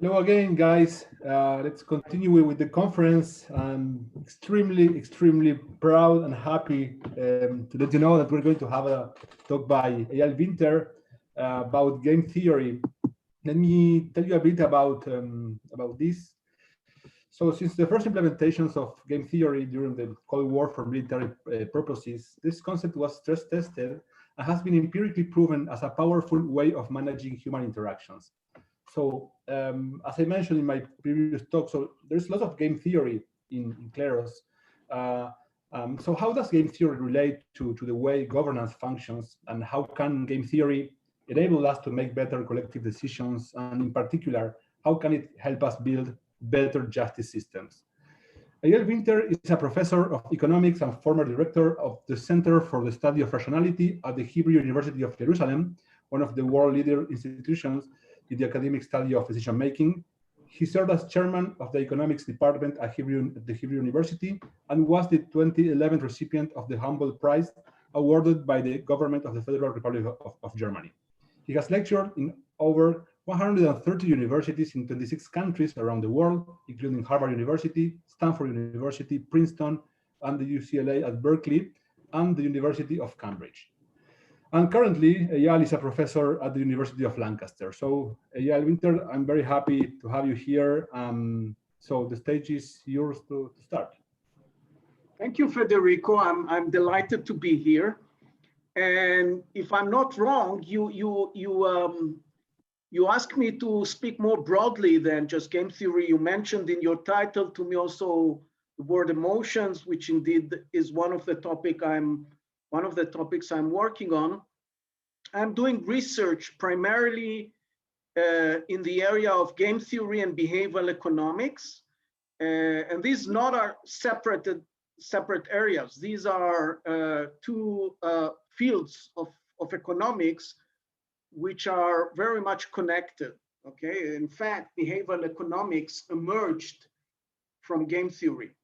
Hello again, guys. Let's continue with the conference. I'm extremely proud and happy to let you know that we're going to have a talk by Eyal Winter about game theory. Let me tell you a bit about this. So, since the first implementations of game theory during the Cold War for military purposes, this concept was stress tested and has been empirically proven as a powerful way of managing human interactions. So, as I mentioned in my previous talk, so there's lots of game theory in Kleros. Uh, so, how does game theory relate to the way governance functions, and how can game theory enable us to make better collective decisions? And in particular, how can it help us build better justice systems? Eyal Winter is a professor of economics and former director of the Center for the Study of Rationality at the Hebrew University of Jerusalem, one of the world leader institutions in the academic study of decision making. He served as chairman of the economics department at the Hebrew University and was the 2011 recipient of the Humboldt Prize awarded by the government of the Federal Republic of Germany. He has lectured in over 130 universities in 26 countries around the world, including Harvard University, Stanford University, Princeton, and the UCLA at Berkeley, and the University of Cambridge. And currently, Eyal is a professor at the University of Lancaster. So, Eyal Winter, I'm very happy to have you here. So the stage is yours to start. Thank you, Federico. I'm delighted to be here. And if I'm not wrong, you asked me to speak more broadly than just game theory. You mentioned in your title to me also the word emotions, which indeed is one of the topics I'm working on. I'm doing research primarily in the area of game theory and behavioral economics. And these not are separate areas. These are two fields of economics which are very much connected. Okay, in fact, behavioral economics emerged from game theory.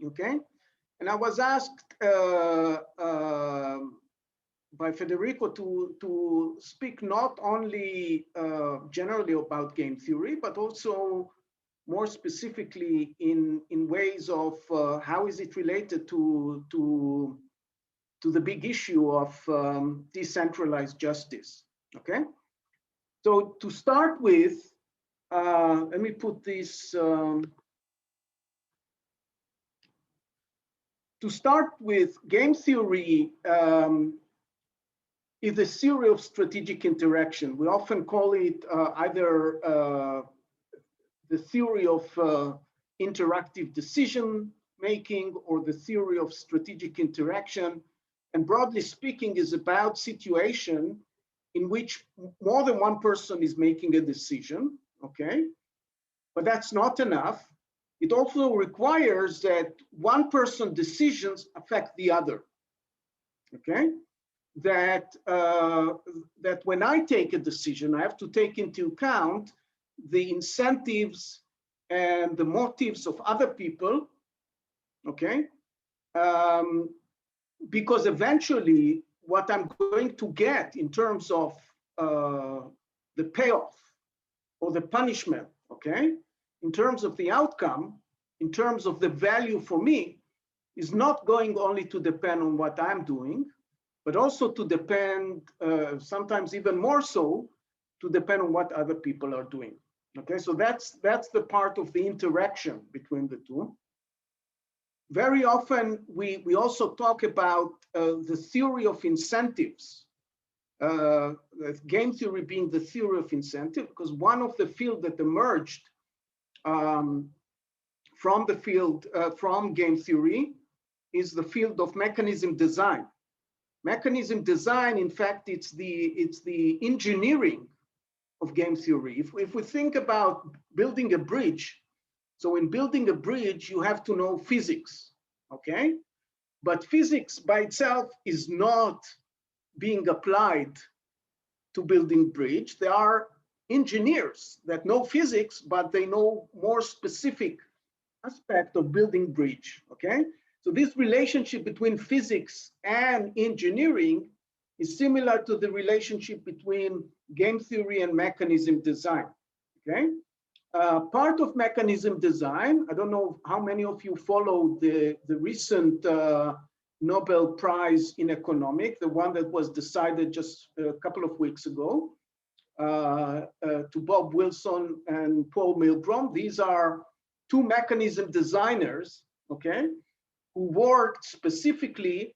Okay, and I was asked by Federico to speak not only generally about game theory, but also more specifically in ways of how is it related to the big issue of decentralized justice. Okay, so to start with, let me put this. To start with, game theory is a theory of strategic interaction. We often call it either the theory of interactive decision making or the theory of strategic interaction. And broadly speaking, is about situation in which more than one person is making a decision, okay? But that's not enough. It also requires that one person's decisions affect the other, okay? That when I take a decision, I have to take into account the incentives and the motives of other people, okay? Because eventually what I'm going to get in terms of the payoff or the punishment, okay? In terms of the outcome, in terms of the value for me, is not going only to depend on what I'm doing, but also to depend, sometimes even more so, to depend on what other people are doing. Okay, so that's the part of the interaction between the two. Very often, we also talk about the theory of incentives, game theory being the theory of incentive, because one of the fields that emerged from the field, from game theory, is the field of mechanism design. Mechanism design, in fact, it's the engineering of game theory. If we think about building a bridge, so in building a bridge, you have to know physics, okay? But physics by itself is not being applied to building bridge. There are engineers that know physics, but they know more specific aspect of building bridge, okay? So this relationship between physics and engineering is similar to the relationship between game theory and mechanism design, okay? Part of mechanism design, I don't know how many of you followed the recent Nobel Prize in Economics, the one that was decided just a couple of weeks ago, to Bob Wilson and Paul Milgrom. These are two mechanism designers, okay, who worked specifically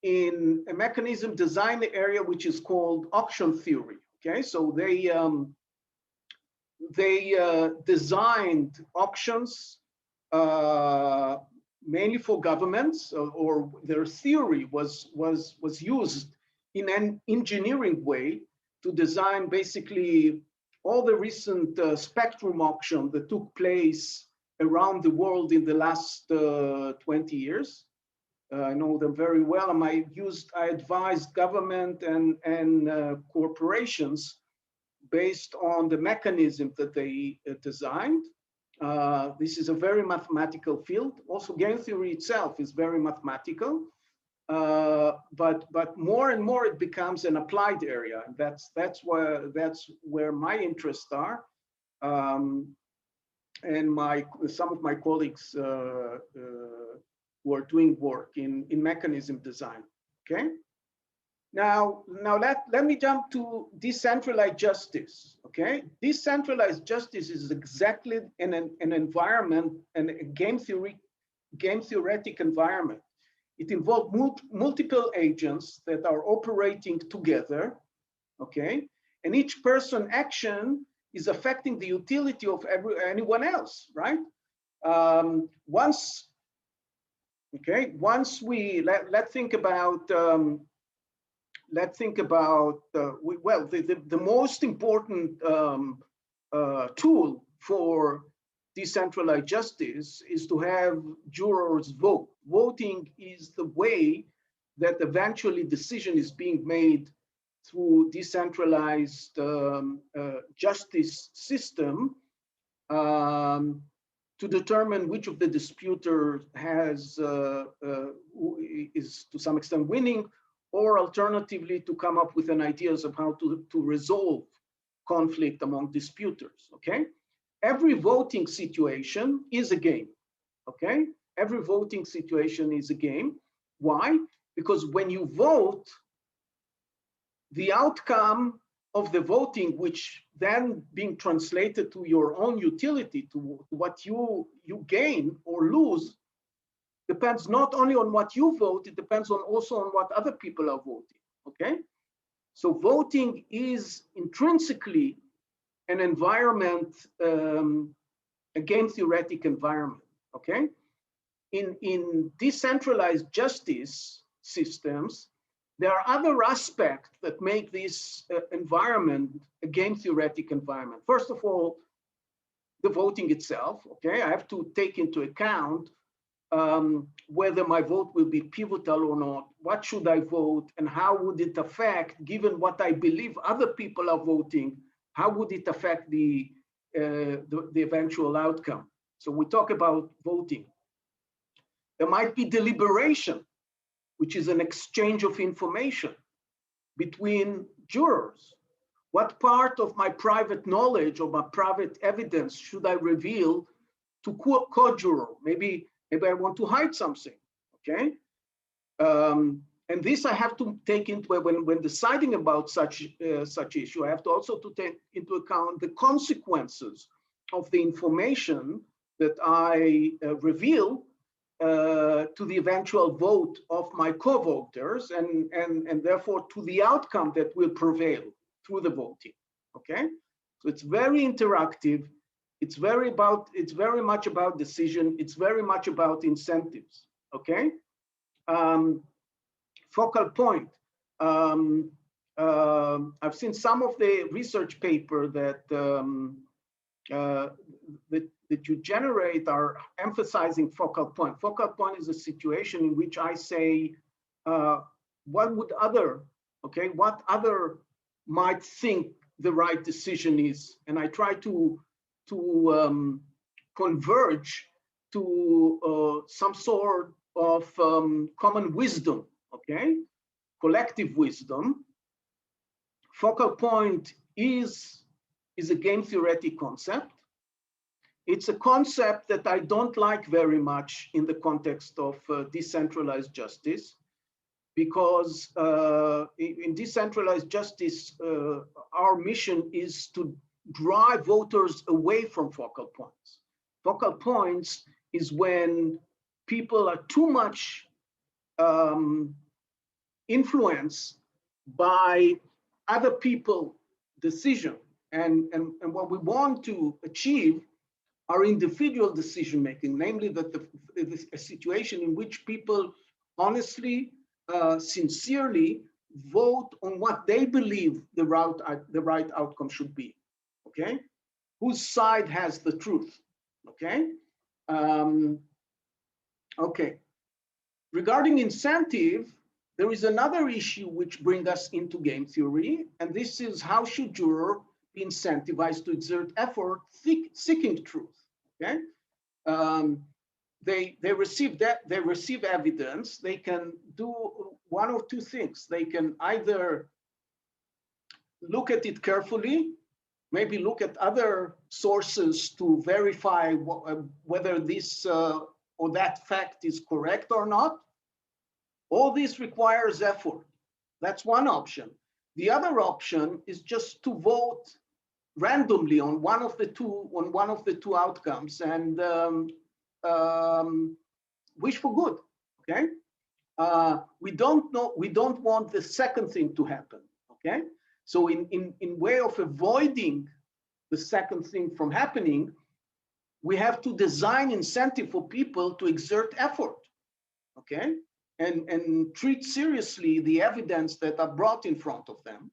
in a mechanism design area which is called auction theory, okay? So they designed auctions mainly for governments, or their theory was used in an engineering way to design basically all the recent spectrum auction that took place around the world in the last 20 years. I know them very well, and I advised government and corporations based on the mechanism that they designed. This is a very mathematical field. Also, game theory itself is very mathematical, but more and more it becomes an applied area. And that's where my interests are, and some of my colleagues who are doing work in mechanism design. Okay. Now let me jump to decentralized justice. Okay, decentralized justice is exactly an environment and a game theoretic environment. It involves multiple agents that are operating together. Okay, and each person action is affecting the utility of anyone else, right? Once we let's think about. Let's think about, the most important tool for decentralized justice is to have jurors vote. Voting is the way that eventually decision is being made through decentralized justice system to determine which of the disputers is to some extent winning, or alternatively to come up with an ideas of how to resolve conflict among disputers, okay? Every voting situation is a game, okay? Every voting situation is a game. Why? Because when you vote, the outcome of the voting, which then being translated to your own utility, to what you gain or lose, depends not only on what you vote, it depends also on what other people are voting, okay? So voting is intrinsically an environment, a game theoretic environment, okay? In decentralized justice systems, there are other aspects that make this environment a game theoretic environment. First of all, the voting itself, okay? I have to take into account whether my vote will be pivotal or not, what should I vote, and how would it affect, given what I believe other people are voting, how would it affect the eventual outcome? So we talk about voting. There might be deliberation, which is an exchange of information between jurors. What part of my private knowledge or my private evidence should I reveal to co-juror? Maybe I want to hide something, okay? And this I have to take into, when deciding about such issue, I have to also to take into account the consequences of the information that I reveal to the eventual vote of my co-voters, and therefore to the outcome that will prevail through the voting, okay? So it's very interactive. It's very much about decision. It's very much about incentives, okay? Focal point. I've seen some of the research paper that you generate are emphasizing focal point. Focal point is a situation in which I say, what other might think the right decision is, and I try to converge to some sort of common wisdom, okay? Collective wisdom. Focal point is is a game theoretic concept. It's a concept that I don't like very much in the context of decentralized justice, because in decentralized justice, our mission is to drive voters away from focal points. Focal points is when people are too much influenced by other people's decision. And what we want to achieve are individual decision making, namely that a situation in which people honestly, sincerely vote on what they believe the right outcome should be. Okay, whose side has the truth? Okay, okay. Regarding incentive, there is another issue which brings us into game theory, and this is how should juror be incentivized to exert effort seeking truth. Okay, they receive evidence. They can do one of two things. They can either look at it carefully, maybe look at other sources to verify whether this or that fact is correct or not. All this requires effort. That's one option. The other option is just to vote randomly on one of the two outcomes and wish for good. Okay, we don't want the second thing to happen. Okay, so in way of avoiding the second thing from happening, we have to design incentive for people to exert effort. Okay, and treat seriously the evidence that are brought in front of them.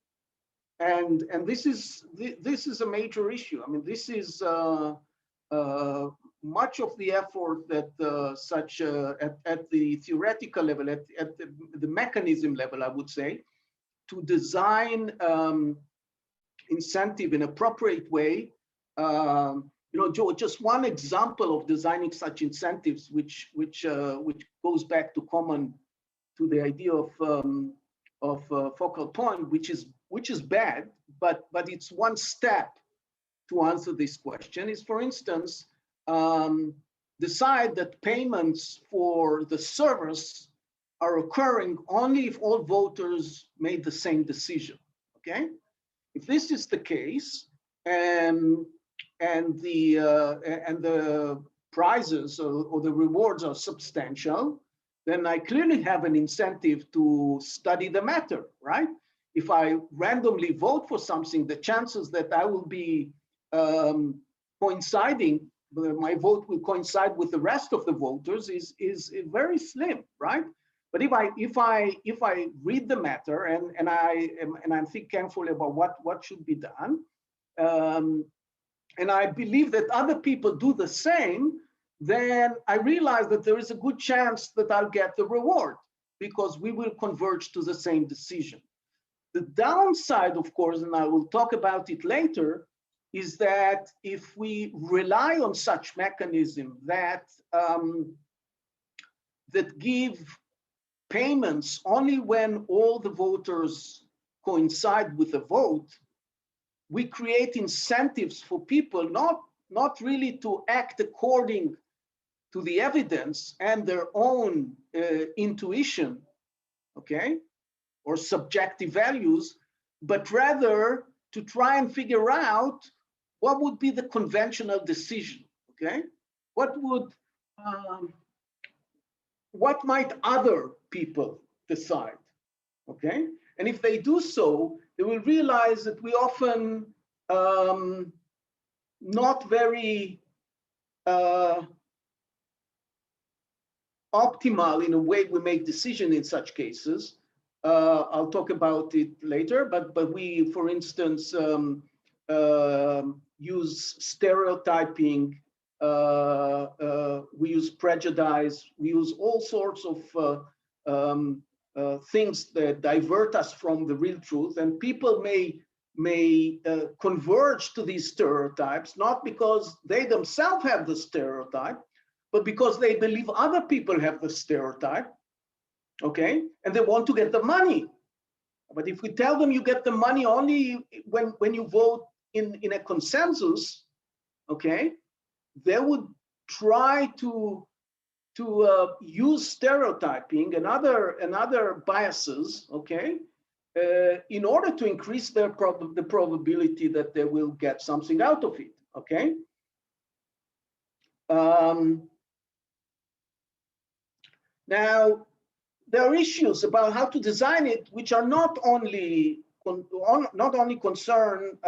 And this is a major issue. I mean, this is much of the effort that at the theoretical level, at the mechanism level, I would say, to design incentive in an appropriate way. Just one example of designing such incentives, which goes back to the idea of focal point, which is bad, but it's one step to answer this question, is, for instance, decide that payments for the service are occurring only if all voters made the same decision. Okay, if this is the case, and the prizes or the rewards are substantial, then I clearly have an incentive to study the matter, right? If I randomly vote for something, the chances that I will be coinciding, my vote will coincide with the rest of the voters is very slim, right? But if I read the matter and I think carefully about what should be done, and I believe that other people do the same, then I realize that there is a good chance that I'll get the reward because we will converge to the same decision. The downside, of course, and I will talk about it later, is that if we rely on such mechanism that give payments only when all the voters coincide with the vote, we create incentives for people not really to act according to the evidence and their own intuition, okay, or subjective values, but rather to try and figure out what would be the conventional decision, okay? What might other people decide, okay? And if they do so, they will realize that we often not very optimal in a way we make decisions in such cases. I'll talk about it later, but we, for instance, use stereotyping, we use prejudice, we use all sorts of things that divert us from the real truth, and people may converge to these stereotypes, not because they themselves have the stereotype, but because they believe other people have the stereotype, okay? And they want to get the money. But if we tell them you get the money only when you vote in a consensus, okay, they would try to use stereotyping and other biases, okay, in order to increase the probability that they will get something out of it, okay. Now, there are issues about how to design it, which are not only concern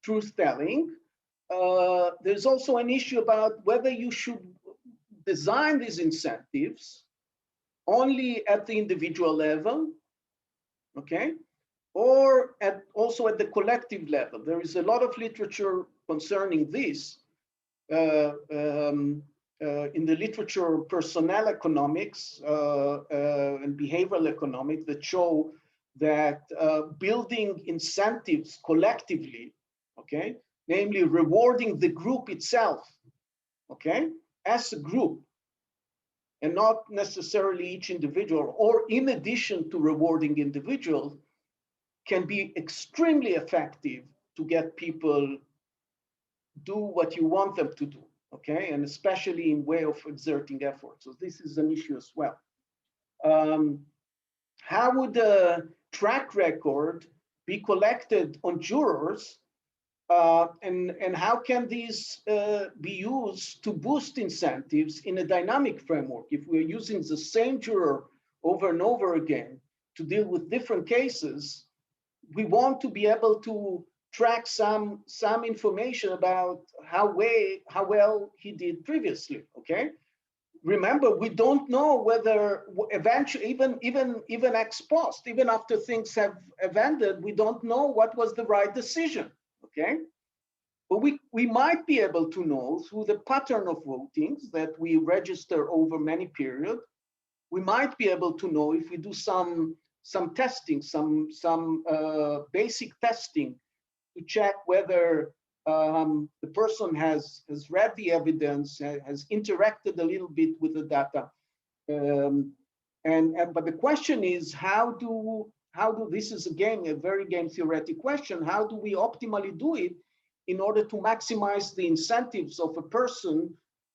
truth telling. There's also an issue about whether you should design these incentives only at the individual level, okay, or also at the collective level. There is a lot of literature concerning this in the literature of personnel economics and behavioral economics that show that building incentives collectively, okay, namely rewarding the group itself, okay, as a group, and not necessarily each individual, or in addition to rewarding individuals, can be extremely effective to get people do what you want them to do, okay, and especially in way of exerting effort. So this is an issue as well. How would a track record be collected on jurors, and how can these be used to boost incentives in a dynamic framework? If we're using the same juror over and over again to deal with different cases, we want to be able to track some information about how well he did previously, okay? Remember, we don't know whether eventually, even ex post, even after things have ended, we don't know what was the right decision, okay? But we might be able to know through the pattern of votings that we register over many periods. We might be able to know if we do some testing, some basic testing to check whether the person has read the evidence, has interacted a little bit with the data. But the question is, how do this is again a very game theoretic question, how do we optimally do it in order to maximize the incentives of a person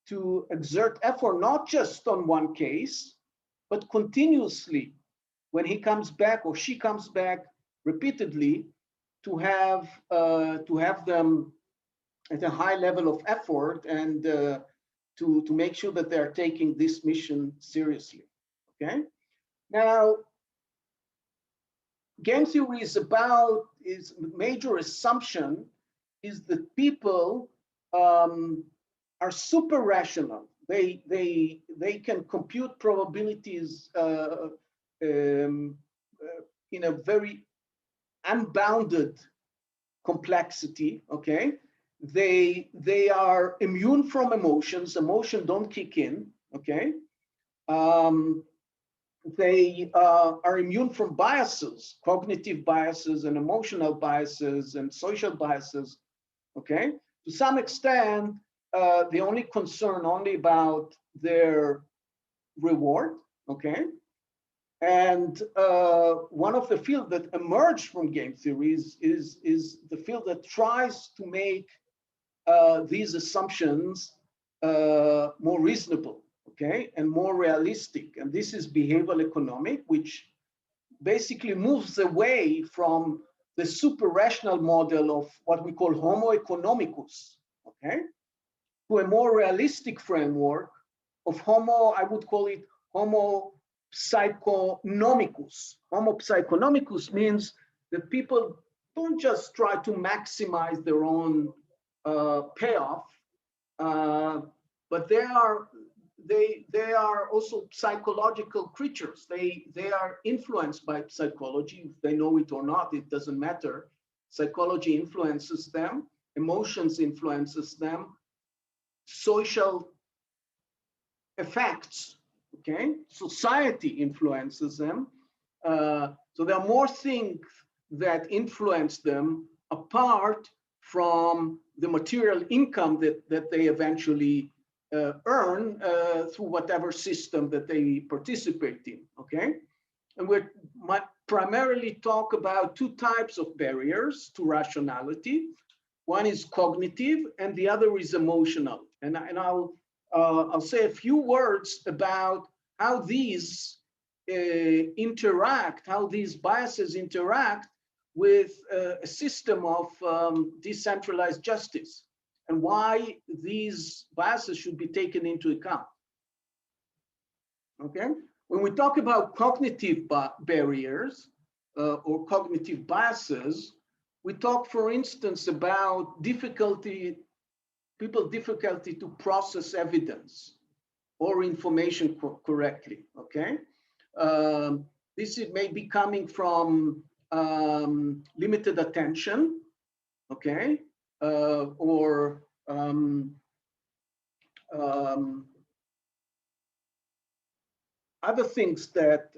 to exert effort, not just on one case, but continuously when he comes back or she comes back repeatedly, to have them at a high level of effort and to make sure that they're taking this mission seriously, okay? Now, game theory is major assumption is that people are super rational. They can compute probabilities in a very unbounded complexity, okay? They are immune from emotions. Emotion don't kick in, okay? They are immune from biases, cognitive biases and emotional biases and social biases, okay? To some extent, they only concern only about their reward, okay? And one of the fields that emerged from game theories is the field that tries to make these assumptions more reasonable, okay, and more realistic. And this is behavioral economic, which basically moves away from the super rational model of what we call homo economicus, okay, to a more realistic framework of I would call it homo psychonomicus. Homo psychonomicus means that people don't just try to maximize their own payoff, but they are also psychological creatures. They are influenced by psychology. If they know it or not, it doesn't matter. Psychology influences them. Emotions influences them. Social effects, okay? Society influences them. So there are more things that influence them apart from the material income that they eventually earn through whatever system that they participate in, okay? And primarily talk about two types of barriers to rationality. One is cognitive and the other is emotional. And I'll say a few words about how these interact, how these biases interact with a system of decentralized justice, and why these biases should be taken into account. Okay, when we talk about cognitive barriers or cognitive biases, we talk, for instance, about people's difficulty to process evidence or information correctly. Okay, this may be coming from limited attention. Okay, or other things that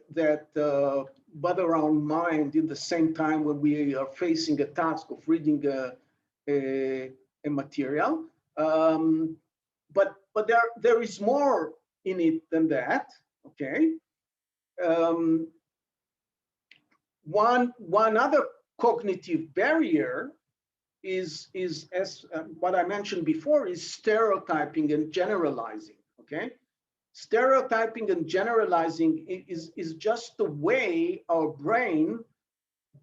bother our mind in the same time when we are facing a task of reading a material. But there is more in it than that. Okay. One other cognitive barrier is as what I mentioned before, is stereotyping and generalizing. Okay. Stereotyping and generalizing is just the way our brain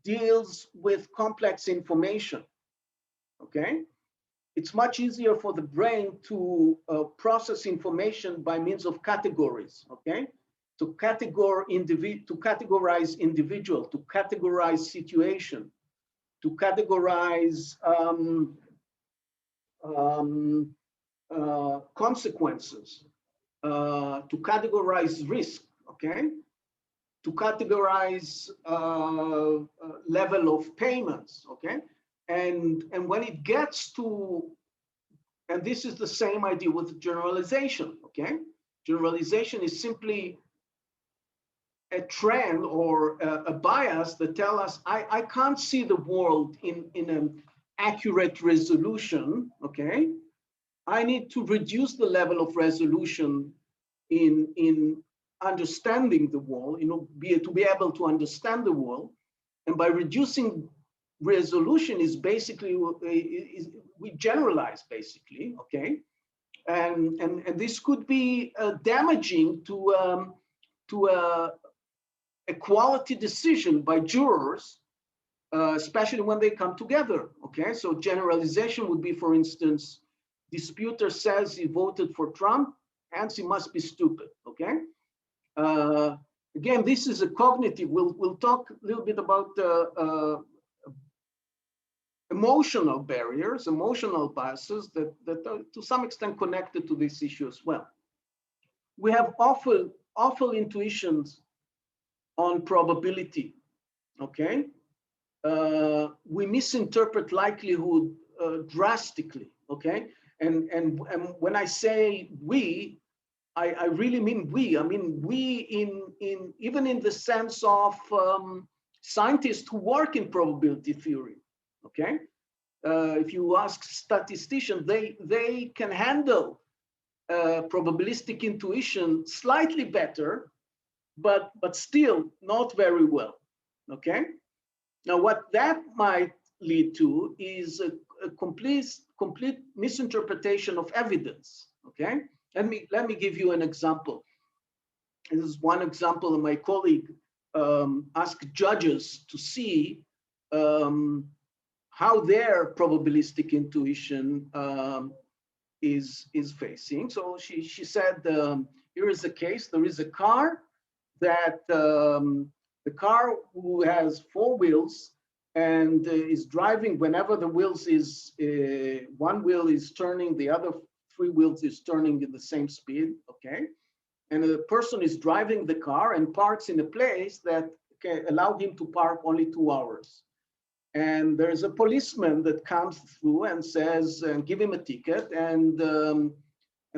deals with complex information. Okay, it's much easier for the brain to process information by means of categories. Okay, to categorize individual, to categorize situation, to categorize consequences. To categorize risk, okay? To categorize level of payments, okay? And when it gets to, and this is the same idea with generalization, okay? Generalization is simply a trend or a bias that tell us, I can't see the world in an accurate resolution, okay? I need to reduce the level of resolution in understanding the world, to be able to understand the world. And by reducing resolution is basically, we generalize basically, okay? And this could be damaging to a quality decision by jurors, especially when they come together, okay? So generalization would be, for instance, disputer says he voted for Trump, hence he must be stupid, okay? Again, this is a cognitive, we'll talk a little bit about emotional barriers, emotional biases that are to some extent connected to this issue as well. We have awful intuitions on probability, okay? We misinterpret likelihood drastically, okay? And when I say we, I really mean we. I mean we in even in the sense of scientists who work in probability theory. Okay, if you ask statisticians, they can handle probabilistic intuition slightly better, but still not very well. Okay, now what that might lead to is a complete misinterpretation of evidence. Okay, let me give you an example. This is one example that my colleague asked judges to see how their probabilistic intuition is facing. So she said, here is a case. There is a car that the car who has 4 wheels and is driving whenever the wheels is, one wheel is turning, the other 3 wheels is turning at the same speed, okay? And the person is driving the car and parks in a place that can allow him to park only 2 hours. And there's a policeman that comes through and says, and give him a ticket. And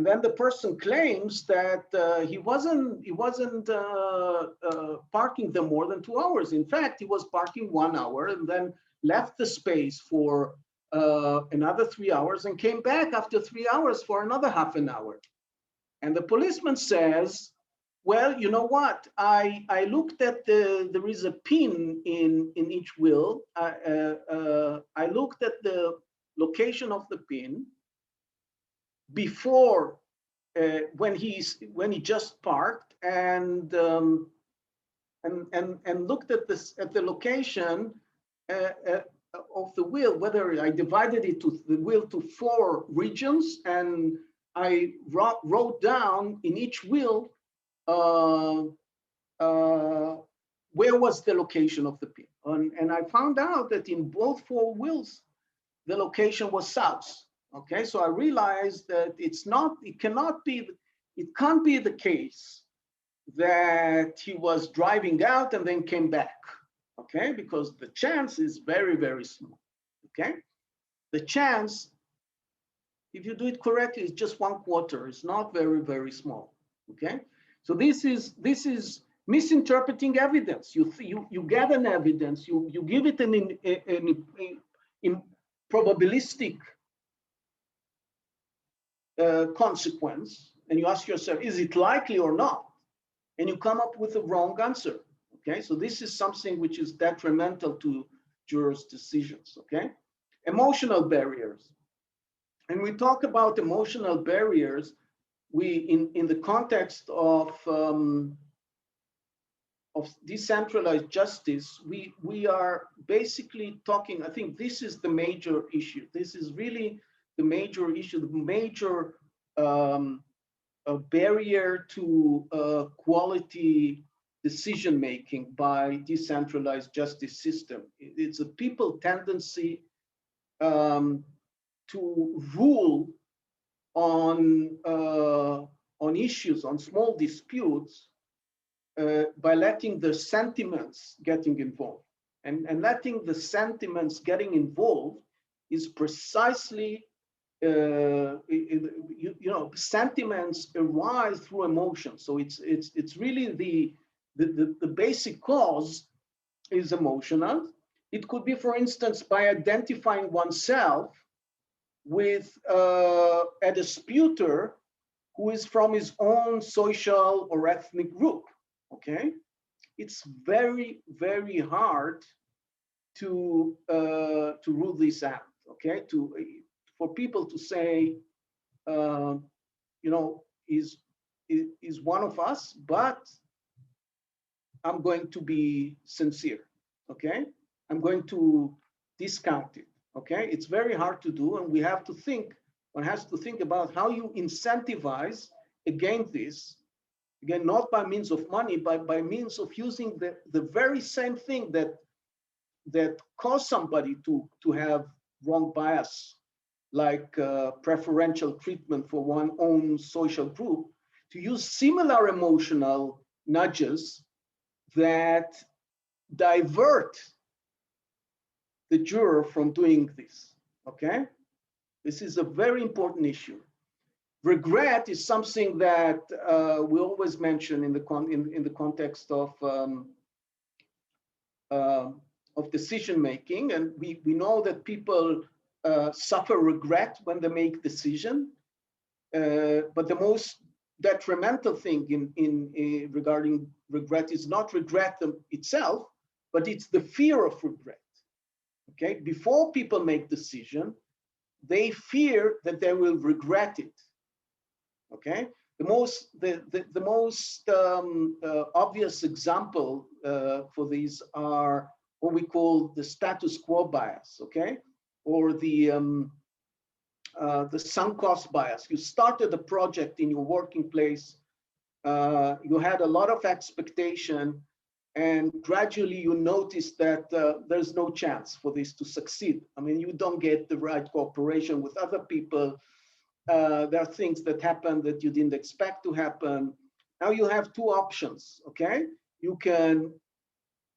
then the person claims that he wasn't parking there more than 2 hours. In fact, he was parking 1 hour and then left the space for another 3 hours and came back after 3 hours for another half an hour. And the policeman says, Well, you know what? I looked at there is a pin in each wheel. I looked at the location of the pin before when he just parked, and looked at this at the location of the wheel, whether I divided it to the wheel to 4 regions, and I wrote down in each wheel uh, uh, where was the location of the pin. And I found out that in both 4 wheels, the location was south. Okay, so I realized that it can't be the case that he was driving out and then came back. Okay, because the chance is very, very small. Okay, the chance, if you do it correctly, is just 1/4. It's not very, very small. Okay, so this is misinterpreting evidence. You get an evidence, you give it an probabilistic consequence, and you ask yourself, is it likely or not? And you come up with a wrong answer. Okay, so this is something which is detrimental to jurors' decisions. Okay, emotional barriers. And we talk about emotional barriers. In the context of decentralized justice, we are basically talking. I think this is the major issue. This is really the major issue. The major a barrier to quality decision making by decentralized justice system. It's a people tendency to rule on issues, on small disputes, by letting the sentiments getting involved. And letting the sentiments getting involved is precisely sentiments arise through emotion. So it's really the basic cause is emotional. It could be, for instance, by identifying oneself with a disputer who is from his own social or ethnic group. Okay, it's very, very hard to rule this out. Okay, for people to say, is one of us, but I'm going to be sincere. Okay, I'm going to discount it. Okay, it's very hard to do, and we have to think. One has to think about how you incentivize against this. Again, not by means of money, but by means of using the very same thing that cause somebody to have wrong bias, like preferential treatment for one's own social group, to use similar emotional nudges that divert the juror from doing this. Okay, this is a very important issue. Regret is something that we always mention in the context of decision making, and we know that people suffer regret when they make decision. But the most detrimental thing in regarding regret is not regret itself, but it's the fear of regret. Okay, before people make decision, they fear that they will regret it. Okay, the most obvious example for these are what we call the status quo bias. Okay, or the sunk cost bias. You started a project in your working place. You had a lot of expectation, and gradually you notice that there's no chance for this to succeed. I mean, you don't get the right cooperation with other people. There are things that happen that you didn't expect to happen. Now you have 2 options, okay? You can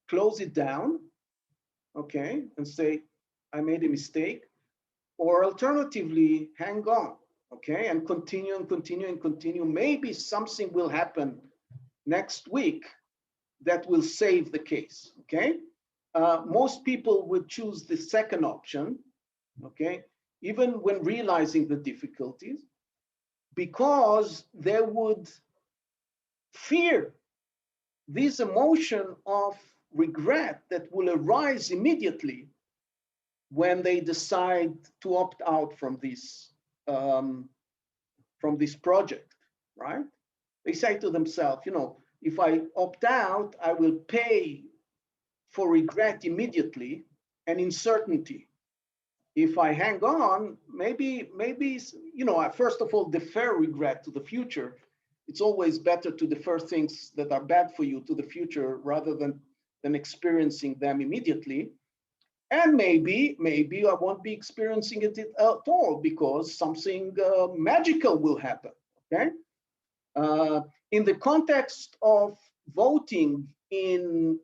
close it down, okay, and say, I made a mistake, or alternatively, hang on, okay, and continue and continue and continue. Maybe something will happen next week that will save the case, okay? Most people would choose the second option, okay, even when realizing the difficulties, because they would fear this emotion of regret that will arise immediately when they decide to opt out from this project, right? They say to themselves, if I opt out, I will pay for regret immediately and uncertainty. If I hang on, maybe, first of all, defer regret to the future. It's always better to defer things that are bad for you to the future rather than experiencing them immediately. And maybe I won't be experiencing it at all because something magical will happen, okay? In the context of voting in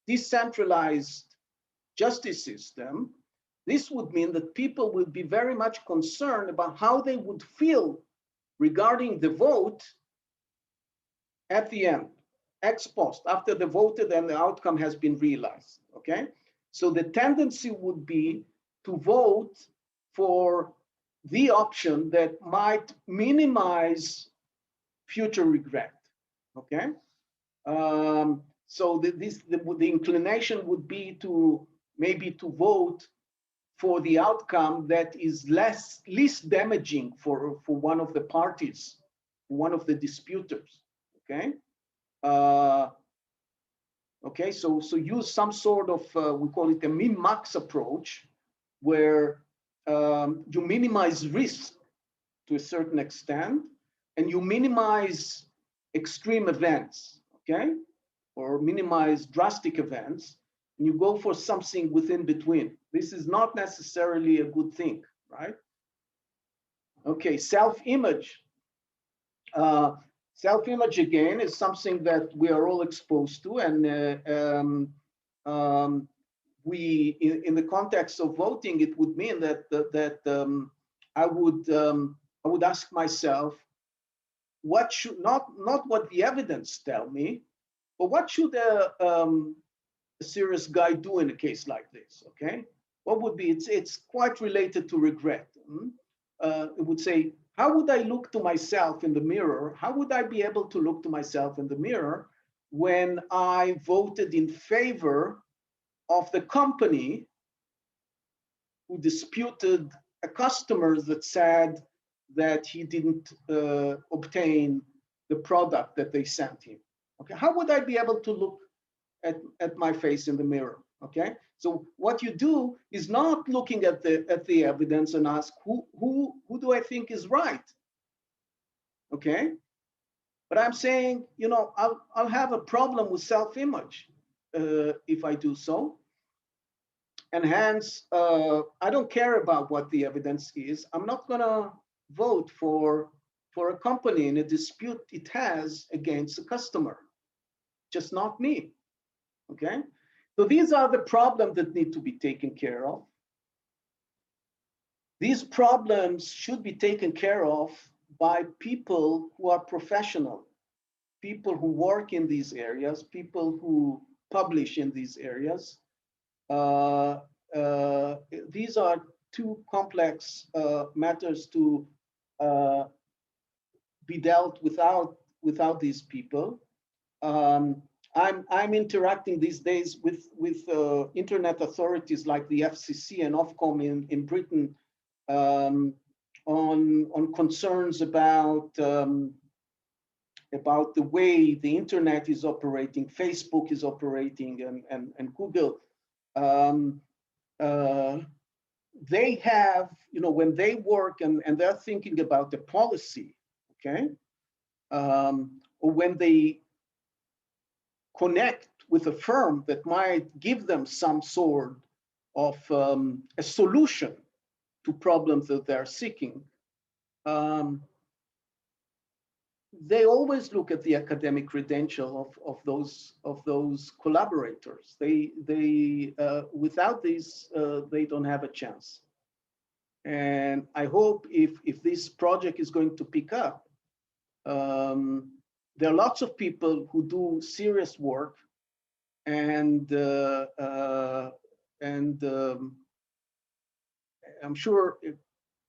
decentralized justice system, this would mean that people would be very much concerned about how they would feel regarding the vote at the end, ex post, after the voted and the outcome has been realized, okay? So the tendency would be to vote for the option that might minimize future regret, okay? So the inclination would be to maybe to vote for the outcome that is least damaging for one of the parties, one of the disputers, okay? Okay, so use some sort of, we call it a min-max approach, where you minimize risk to a certain extent, and you minimize extreme events, okay? Or minimize drastic events, and you go for something within between. This is not necessarily a good thing, right? Okay, self-image. Self-image, again, is something that we are all exposed to, and we, in the context of voting, it would mean that I would ask myself, what should not what the evidence tell me, but what should a serious guy do in a case like this? Okay, what would be? It's quite related to regret. It would say, how would I look to myself in the mirror? How would I be able to look to myself in the mirror when I voted in favor of the company who disputed a customer that said that he didn't obtain the product that they sent him? Okay, how would I be able to look at my face in the mirror? Okay, so what you do is not looking at the evidence and ask who do I think is right? Okay, but I'm saying, I'll have a problem with self-image if I do so, and hence I don't care about what the evidence is. I'm not gonna vote for a company in a dispute it has against a customer, just not me. Okay, so these are the problems that need to be taken care of. These problems should be taken care of by people who are professional, people who work in these areas, people who publish in these areas. These are too complex matters to be dealt without these people. I'm interacting these days with internet authorities like the FCC and Ofcom in Britain on concerns about the way the internet is operating, Facebook is operating, and Google. They have, when they work and they're thinking about the policy, okay, or when they connect with a firm that might give them some sort of a solution to problems that they're seeking, they always look at the academic credential of those collaborators. They without these they don't have a chance. And I hope if this project is going to pick up, there are lots of people who do serious work, and I'm sure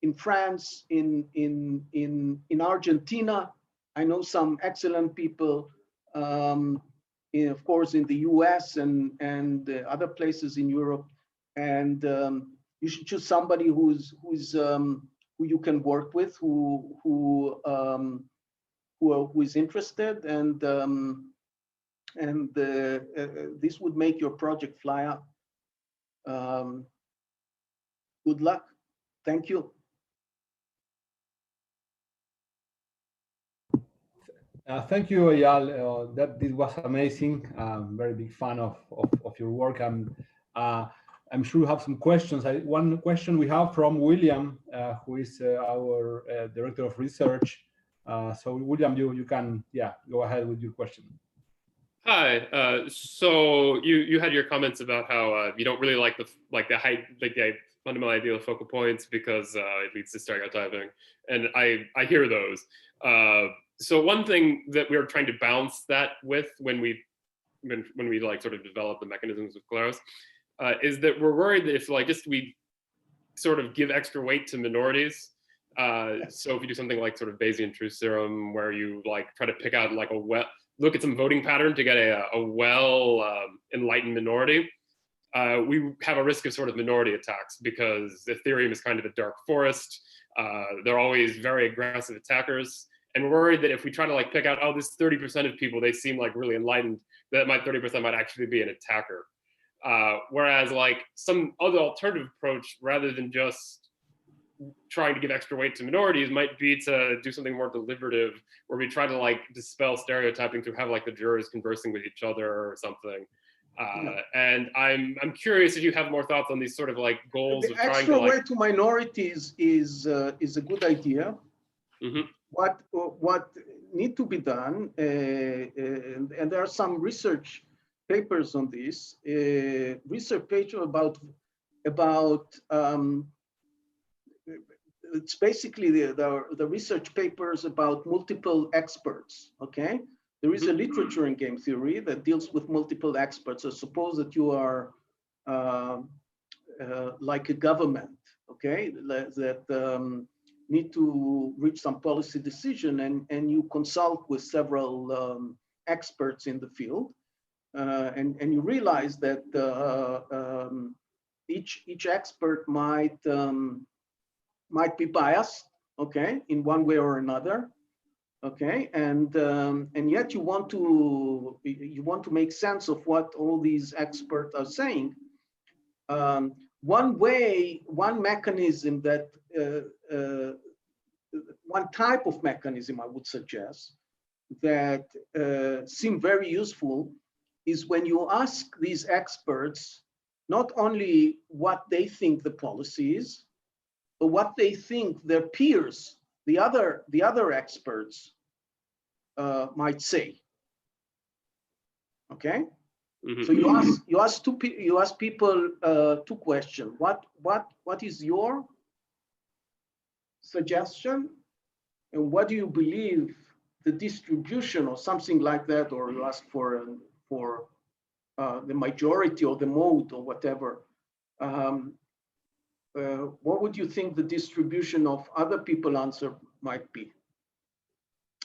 in France, in Argentina, I know some excellent people, of course, in the US and other places in Europe. And you should choose somebody who you can work with, who is interested, and this would make your project fly up. Good luck. Thank you. Thank you, Eyal. This was amazing. Very big fan of your work. I'm sure you have some questions. One question we have from William, who is our director of research. So William, you can go ahead with your question. Hi. So you had your comments about how you don't really like the fundamental idea of focal points because it leads to stereotyping, and I hear those. So one thing that we were trying to balance that with when we like sort of develop the mechanisms of Kleros is that we're worried that if we sort of give extra weight to minorities. So if you do something like sort of Bayesian truth serum, where you like try to pick out like look at some voting pattern to get a enlightened minority, we have a risk of sort of minority attacks because Ethereum is kind of a dark forest. They're always very aggressive attackers. And we're worried that if we try to like pick out, oh, this 30% of people, they seem like really enlightened, that 30% might actually be an attacker. Whereas like some other alternative approach, rather than just trying to give extra weight to minorities, might be to do something more deliberative, where we try to like dispel stereotyping through have like the jurors conversing with each other or something. And I'm curious if you have more thoughts on these sort of like goals of trying to extra weight to minorities is a good idea. Mm-hmm. What need to be done, and there are some research papers on this, research paper about it's basically the research papers about multiple experts, okay? There is a literature in game theory that deals with multiple experts. So suppose that you are like a government, okay, that need to reach some policy decision, and you consult with several experts in the field, and you realize that each expert might be biased, okay, in one way or another, okay, and yet you want to make sense of what all these experts are saying. One mechanism that one type of mechanism I would suggest that seem very useful is when you ask these experts not only what they think the policy is, but what they think their peers, the other experts, might say. Okay. Mm-hmm. So you ask people two questions. What is your suggestion, and what do you believe the distribution or something like that, or you ask for the majority or the mode or whatever. What would you think the distribution of other people answer might be?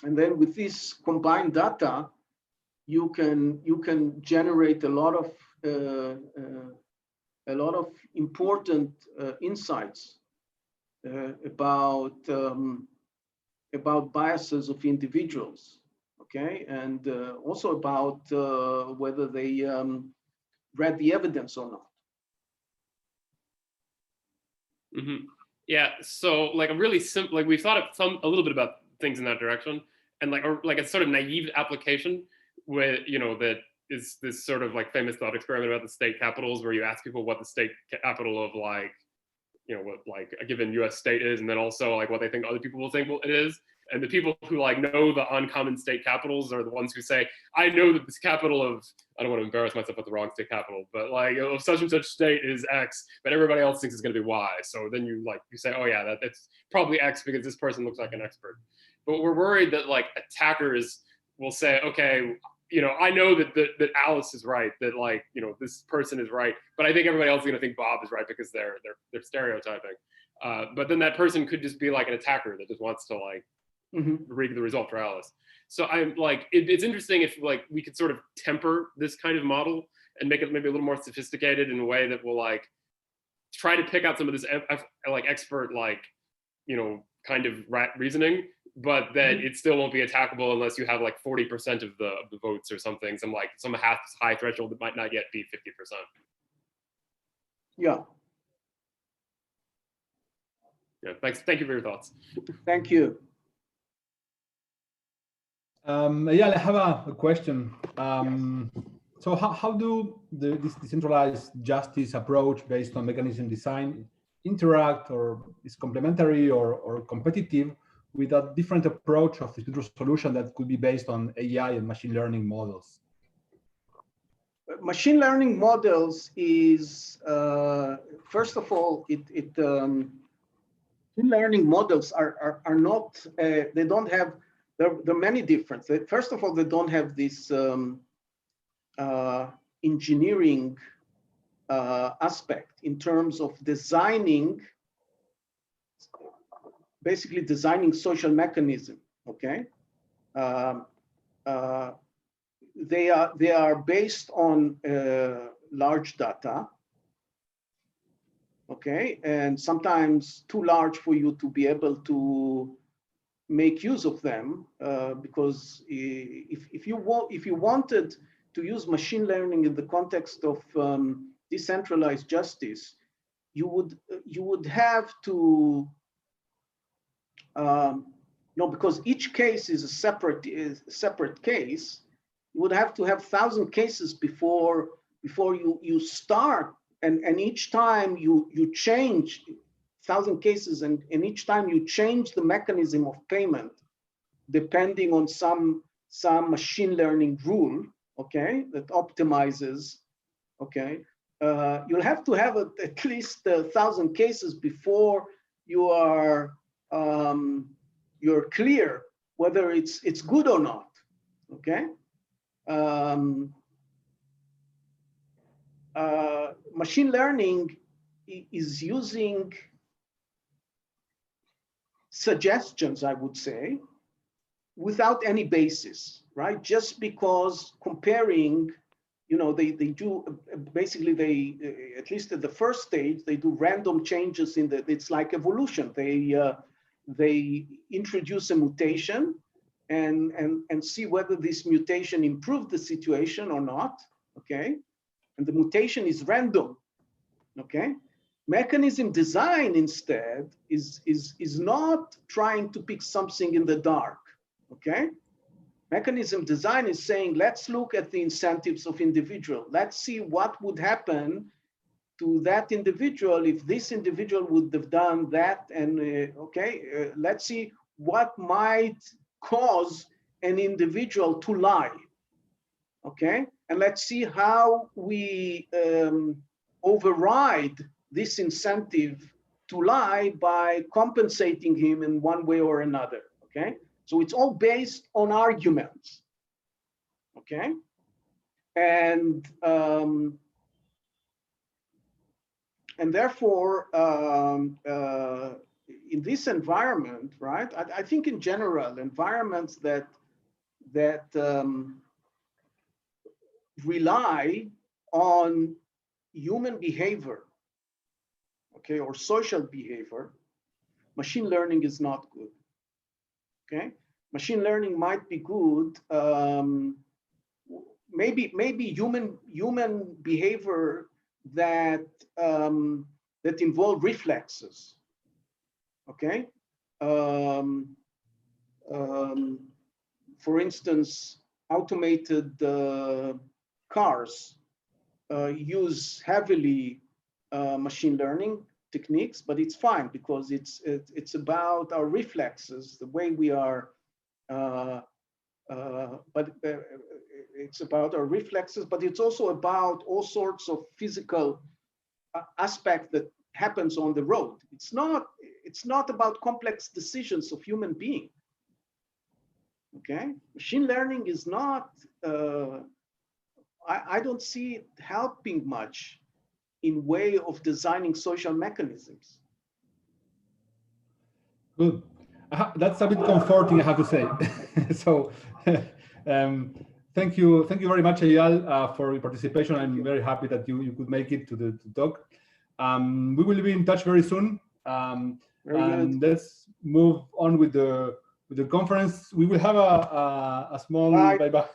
And then with this combined data, you can generate a lot of important insights about biases of individuals, okay, and also about whether they read the evidence or not. Mm-hmm. Yeah, so like a really simple, like we've thought of a little bit about things in that direction, and like a sort of naive application with, that is this sort of like famous thought experiment about the state capitals, where you ask people what the state capital of like, what like a given US state is, and then also like what they think other people will think it is. And the people who like know the uncommon state capitals are the ones who say, I know that this capital of, I don't want to embarrass myself with the wrong state capital, but like such and such state is X, but everybody else thinks it's going to be Y. So then you say, oh yeah, that's probably X because this person looks like an expert. But we're worried that like attackers will say, okay, I know that Alice is right, that like, this person is right, but I think everybody else is going to think Bob is right because they're stereotyping. But then that person could just be like an attacker that just wants to like read the result for Alice. So I'm like, it's interesting if like we could sort of temper this kind of model and make it maybe a little more sophisticated in a way that will like try to pick out some of this like expert like, you know, kind of reasoning, but that it still won't be attackable unless you have like 40% of the votes or something, some high threshold that might not yet be 50%. Yeah. Yeah, thanks. Thank you for your thoughts. Thank you. Yeah, I have a question. Yes. So how do this decentralized justice approach based on mechanism design interact, or is complementary or competitive with a different approach of dispute resolution that could be based on AI and machine learning models? Machine learning models is, first of all, machine learning models are not, they don't have, there are many differences. First of all, they don't have this engineering aspect in terms of designing, basically designing social mechanism, okay? They are based on large data, okay, and sometimes too large for you to be able to make use of them, because if you wanted to use machine learning in the context of decentralized justice, you would have to no, because each case is a separate case. You would have to have 1,000 cases before you start, and each time you change 1,000 cases, and each time you change the mechanism of payment depending on some machine learning rule, okay, that optimizes, okay, you'll have to have at least 1,000 cases before you are you're clear whether it's good or not, okay. Machine learning is using suggestions, I would say, without any basis, right? Just because comparing, you know, they do, basically they, at least at the first stage, they do random changes in the, it's like evolution. They introduce a mutation and see whether this mutation improved the situation or not, okay? And the mutation is random, okay? Mechanism design instead is not trying to pick something in the dark, okay? Mechanism design is saying, let's look at the incentives of individual. Let's see what would happen to that individual if this individual would have done that, and okay, let's see what might cause an individual to lie, okay? And let's see how we override this incentive to lie by compensating him in one way or another, okay? So it's all based on arguments, okay? And therefore, in this environment, right? I think in general, environments that rely on human behavior, okay, or social behavior, machine learning is not good. Okay, machine learning might be good. Maybe human behavior that that involve reflexes. Okay, for instance, automated cars use heavily machine learning techniques, but it's fine because it's about our reflexes, the way we are. But it's about our reflexes, but it's also about all sorts of physical aspect that happens on the road. It's not about complex decisions of human being. Okay, machine learning is not. I don't see it helping much in way of designing social mechanisms. Good. That's a bit comforting, I have to say. So, thank you very much, Eyal, for your participation. I'm very happy that you could make it to the talk. We will be in touch very soon. And let's move on with the conference. We will have a small bye bye.